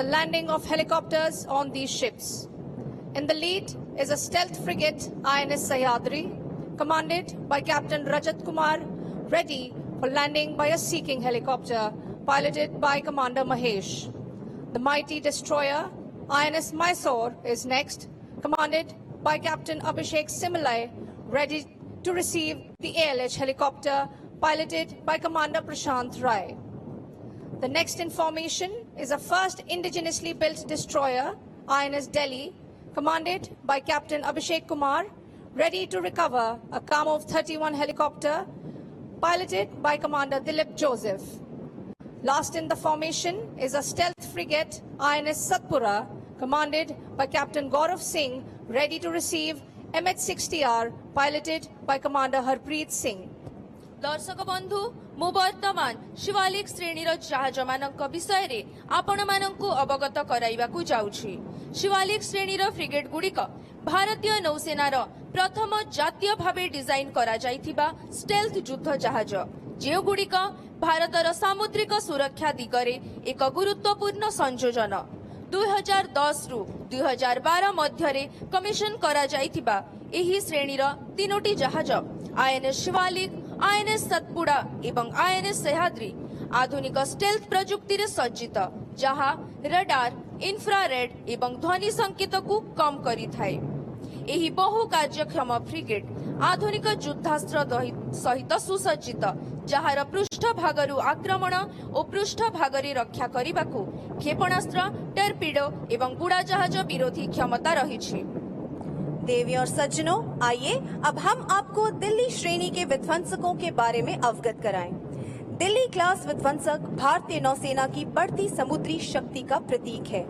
the landing of helicopters on these ships. In the lead is a stealth frigate INS Sahyadri, commanded by Captain Rajat Kumar, ready for landing by a seeking helicopter piloted by Commander Mahesh. The mighty destroyer INS Mysore is next, commanded by Captain Abhishek Similai, ready to receive the ALH helicopter piloted by Commander Prashant Rai. The next in formation is a first indigenously built destroyer, INS Delhi, commanded by Captain Abhishek Kumar, ready to recover a Kamov 31 helicopter piloted by Commander Dilip Joseph. Last in the formation is a stealth frigate, INS Satpura, commanded by Captain Gaurav Singh, ready to receive MH-60R, piloted by Commander Harpreet Singh. दर्शक बंधु मु वर्तमान शिवालिक श्रेणी जहाज मानक विषय रे आपण मानकु अवगत कराइबाकु जाउछि। शिवालिक श्रेणी फ्रिगेट गुड़िक भारतीय नौसेनार प्रथम जातीय भावे डिजाइन करा जाइथिबा स्टेल्थ युद्ध जहाज, जे गुड़िक भारतर सामुद्रिक सुरक्षा दिगरे एक गुरुत्वपूर्ण संयोजन। 2010 रु 2012 मध्यरे कमिशन करा जाइथिबा एही श्रेणीर तीनोटी जहाज आईएनएस शिवालिक, आईएनएस सतपुड़ा एवं आईएनएस सह्याद्री आधुनिक स्टेल्थ प्रजुक्ति रे सज्जित, जहा रडार, इंफ्रारेड एवं ध्वनि संकेत को कम करी थाए। एही बहु कार्यक्षम फ्रिगेट आधुनिक युद्धास्त्र सहित सुसज्जित, जहार पृष्ठ भागरु आक्रमण और पृष्ठ भागरे रक्षा करिबाकु क्षेपणास्त्र, टर्पिडो एवं बुड़ाजहाज विरोधी क्षमता रही। देवी और सज्जनों, आइए अब हम आपको दिल्ली श्रेणी के विध्वंसकों के बारे में अवगत कराएं। दिल्ली क्लास विध्वंसक भारतीय नौसेना की बढ़ती समुद्री शक्ति का प्रतीक है।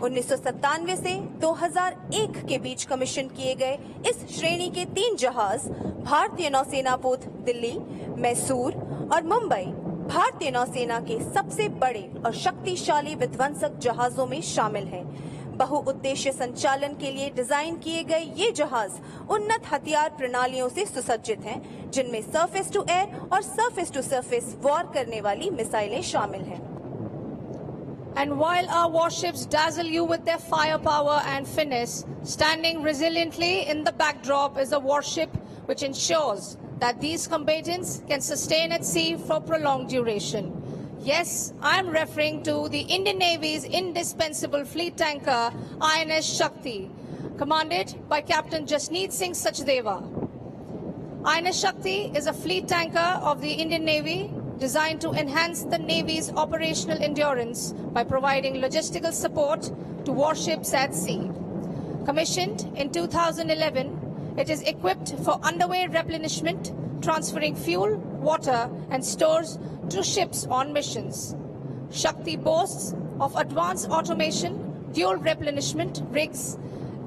1997 से 2001 के बीच कमीशन किए गए इस श्रेणी के 3 जहाज भारतीय नौसेना पोत दिल्ली, मैसूर और मुंबई भारतीय नौसेना के सबसे बड़े और शक्तिशाली विध्वंसक जहाजों में शामिल हैं। बहुउद्देश्य संचालन के लिए डिजाइन किए गए ये जहाज उन्नत हथियार प्रणालियों से सुसज्जित हैं, जिनमें सरफेस टू एयर और सरफेस टू सरफेस वॉर करने वाली मिसाइलें शामिल हैं। And while our warships dazzle you with their firepower and finesse, standing resiliently in the backdrop is a warship which ensures that these combatants can sustain at sea for prolonged duration. Yes, I am referring to the Indian Navy's indispensable fleet tanker INS Shakti, commanded by Captain Jasneet Singh Sachdeva. INS Shakti is a fleet tanker of the Indian Navy designed to enhance the Navy's operational endurance by providing logistical support to warships at sea. Commissioned in 2011, it is equipped for underway replenishment, transferring fuel, water and stores to ships on missions. Shakti boasts of advanced automation, dual replenishment rigs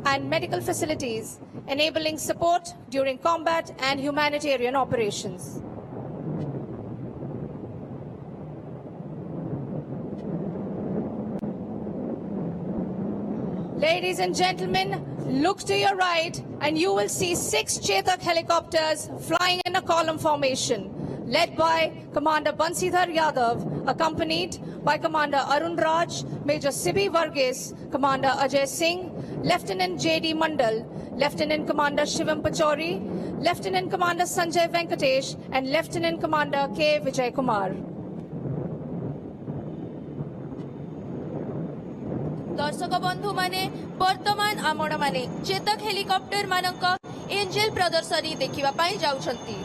and medical facilities, enabling support during combat and humanitarian operations. Ladies and gentlemen, look to your right and you will see 6 Chetak helicopters flying in a column formation, led by Commander Bansidhar Yadav, accompanied by Commander Arun Raj, Major Sibi Varghese, Commander Ajay Singh, Lieutenant J.D. Mandal, Lieutenant Commander Shivam Pachori, Lieutenant Commander Sanjay Venkatesh, and Lieutenant Commander K. Vijay Kumar. दर्शक बंधु माने वर्तमान आमण माने Chetak helicopter मानक angel प्रदर्शनी देखिबा पाई जाउछंती।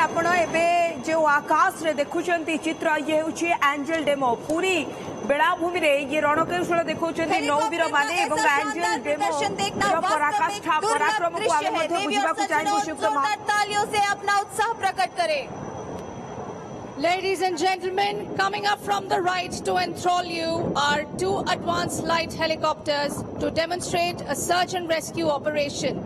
आपण एबे जो आकाश रे देखुचंती चित्र ये होची एंजल डेमो पूरी बेलाभूमि रे ये रणकौशल देखुचंती नौवीर माने एवं एंजल डेमो पराकाष्ठा पराक्रम को आगे मध्य बुझिबा को चाहिबो शुभमा तालियों से अपना उत्साह प्रकट करें। Ladies and gentlemen, coming up from the right to enthrall you are two advanced light helicopters to demonstrate a search and rescue operation.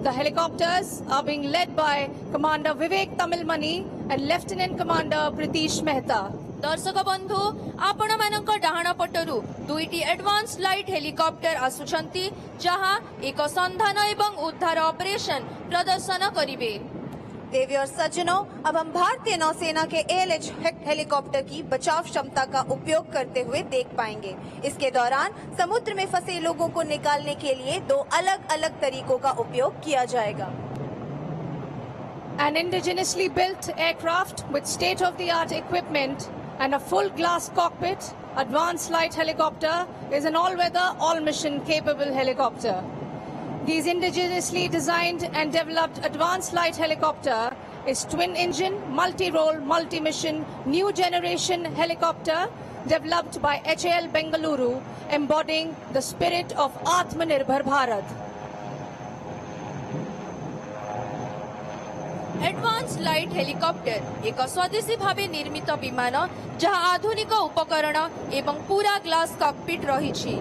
The helicopters are being led by Commander Vivek Tamilmani and Lieutenant Commander Pritish Mehta. दर्शक बंधु आपण मानक डाहाण पटरु दुईटी advance light helicopter आसुछंती जहां एक संधान एवं उद्धार operation प्रदर्शन करिवे। देवी और सज्जनों, अब हम भारतीय नौसेना के ALH हेलीकॉप्टर की बचाव क्षमता का उपयोग करते हुए देख पाएंगे। इसके दौरान समुद्र में फंसे लोगों को निकालने के लिए दो अलग अलग तरीकों का उपयोग किया जाएगा। An indigenously built aircraft with state-of-the-art equipment and a full glass cockpit, advanced light helicopter is an all-weather, all-mission capable helicopter. These indigenously designed and developed advanced light helicopter is twin-engine, multi-role, multi-mission, new generation helicopter developed by HAL Bengaluru, embodying the spirit of Atmanirbhar Bharat. Advance light helicopter एक स्वदेशी भावे निर्मित विमान जहां आधुनिक उपकरण एवं पूरा glass cockpit रही।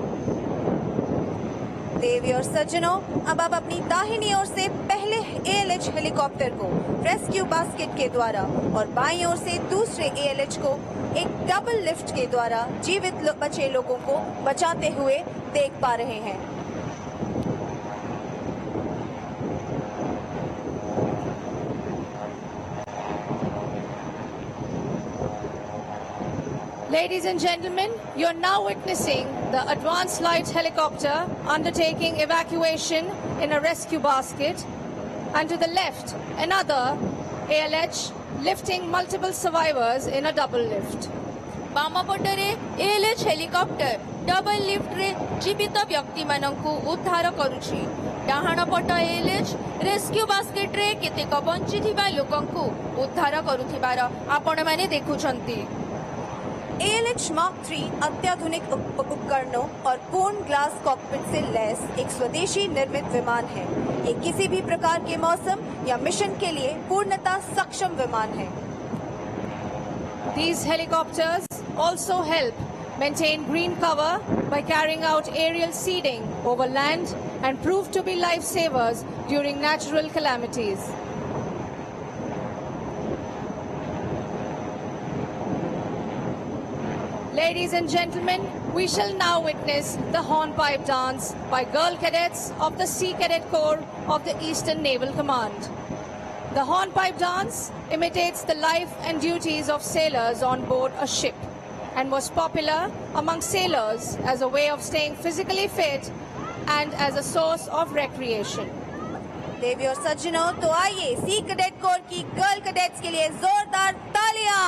देवी और सज्जनों, अब आप अपनी दाहिनी ओर से पहले ALH हेलीकॉप्टर को रेस्क्यू बास्केट के द्वारा और बाईं ओर से दूसरे ALH को एक डबल लिफ्ट के द्वारा जीवित बचे लोगों को बचाते हुए देख पा रहे हैं। Ladies and gentlemen, you are now witnessing the advanced light helicopter undertaking evacuation in a rescue basket, and to the left, another ALH lifting multiple survivors in a double lift. बाम पटरे ALH हेलिकॉप्टर डबल लिफ्ट रे जीवित व्यक्ति मानकु उद्धार करुछि। डाहाण पट ALH rescue basket रे केतेक बंचिथिबा लोकंकु उद्धार करुथिबार आपण माने देखुछंती। ALH Mark III अत्याधुनिक उपकरणों और पूर्ण ग्लास कॉकपिट से लैस एक स्वदेशी निर्मित विमान है। ये किसी भी प्रकार के मौसम या मिशन के लिए पूर्णतः सक्षम विमान है। These helicopters also help maintain green cover by carrying out aerial seeding over land and prove to be lifesavers during natural calamities. Ladies and gentlemen, we shall now witness the hornpipe dance by girl cadets of the Sea Cadet Corps of the Eastern Naval Command. The hornpipe dance imitates the life and duties of sailors on board a ship and was popular among sailors as a way of staying physically fit and as a source of recreation. देवी और सज्जनों, तो आइए C cadet corps की girl cadets के लिए जोरदार तालियां।